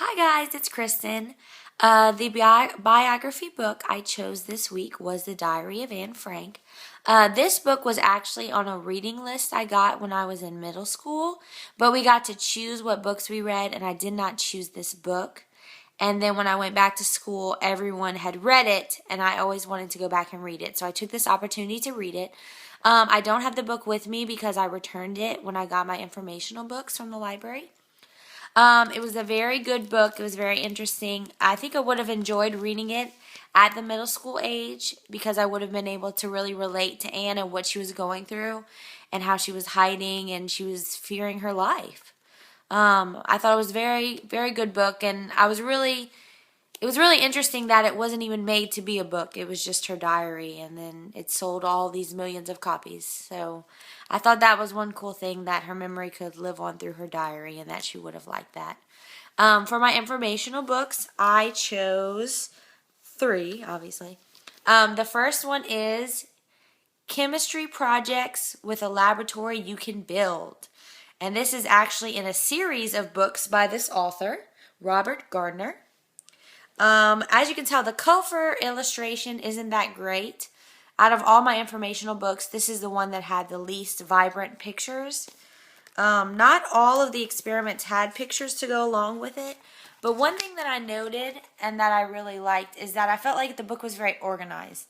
Hi guys, it's Kristen. The biography book I chose this week was The Diary of Anne Frank. This book was actually on a reading list I got when I was in middle school, but we got to choose what books we read, and I did not choose this book. And then when I went back to school, everyone had read it, and I always wanted to go back and read it. So I took this opportunity to read it. I don't have the book with me because I returned it when I got my informational books from the library. It was a very good book. It was very interesting. I think I would have enjoyed reading it at the middle school age because I would have been able to really relate to Anne and what she was going through and how she was hiding and she was fearing her life. I thought it was a very, very good book, and it was really interesting that it wasn't even made to be a book. It was just her diary, and then it sold all these millions of copies. So I thought that was one cool thing, that her memory could live on through her diary, and that she would have liked that. For my informational books, I chose 3, obviously. The first one is Chemistry Projects with a Laboratory You Can Build. And this is actually in a series of books by this author, Robert Gardner. As you can tell, the cover illustration isn't that great. Out of all my informational books, this is the one that had the least vibrant pictures. Not all of the experiments had pictures to go along with it, but one thing that I noted and that I really liked is that I felt like the book was very organized.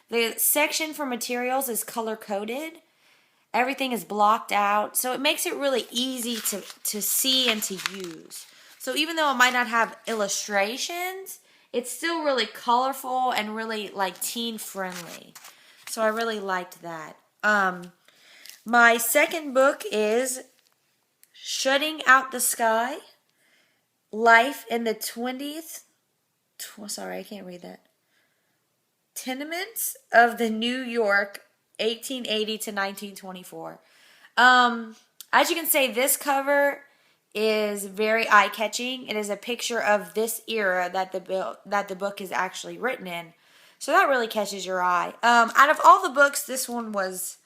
The section for materials is color-coded. Everything is blocked out, so it makes it really easy to see and to use. So even though it might not have illustrations, it's still really colorful and really like teen friendly. So I really liked that. My second book is Shutting Out the Sky, Life in the 20th, sorry, I can't read that. Tenements of the New York 1880 to 1924. As you can see, this cover is very eye-catching. It is a picture of this era that the book is actually written in. So that really catches your eye. Out of all the books, this one was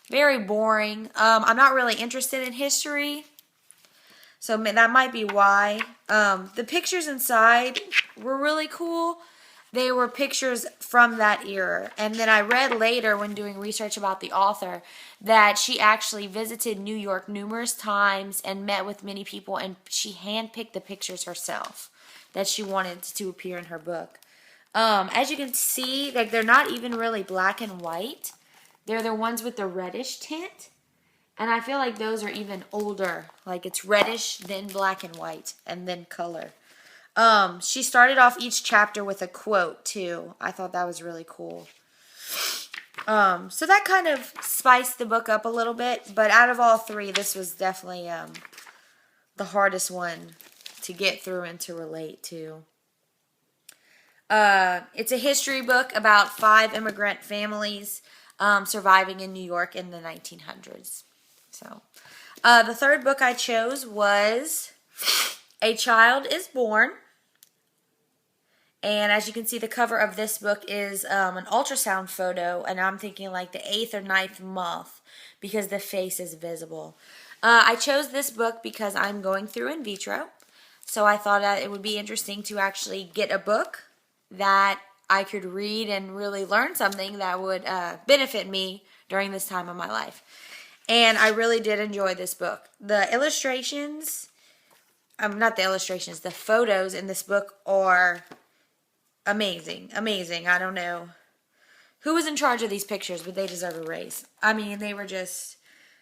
very boring. I'm not really interested in history, so that might be why. The pictures inside were really cool. They were pictures from that era. And then I read later when doing research about the author that she actually visited New York numerous times and met with many people, and she handpicked the pictures herself that she wanted to appear in her book. As you can see, like, they're not even really black and white. They're the ones with the reddish tint. And I feel like those are even older. Like, it's reddish, then black and white, and then color. She started off each chapter with a quote, too. I thought that was really cool. So that kind of spiced the book up a little bit. But out of all 3, this was definitely the hardest one to get through and to relate to. It's a history book about 5 immigrant families surviving in New York in the 1900s. So, the third book I chose was A Child is Born. And as you can see, the cover of this book is an ultrasound photo, and I'm thinking like the 8th or 9th month because the face is visible. I chose this book because I'm going through in vitro, so I thought that it would be interesting to actually get a book that I could read and really learn something that would benefit me during this time of my life. And I really did enjoy this book. The illustrations, not the illustrations, the photos in this book are amazing. Amazing. I don't know who was in charge of these pictures, but they deserve a raise. I mean, they were just,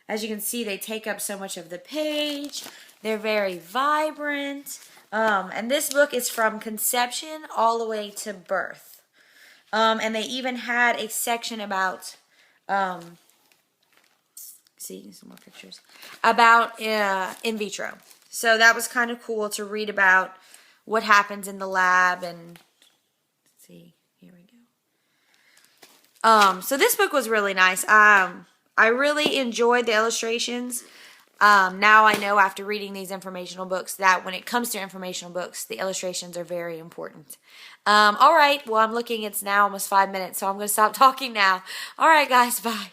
as you can see, they take up so much of the page. They're very vibrant. And this book is from conception all the way to birth. And they even had a section about, see some more pictures, about in vitro. So that was kind of cool to read about what happens in the lab. And see, here we go. So this book was really nice. I really enjoyed the illustrations. Now I know after reading these informational books that when it comes to informational books, the illustrations are very important. All right, well, I'm looking, it's now almost 5 minutes, so I'm going to stop talking now. All right, guys, bye.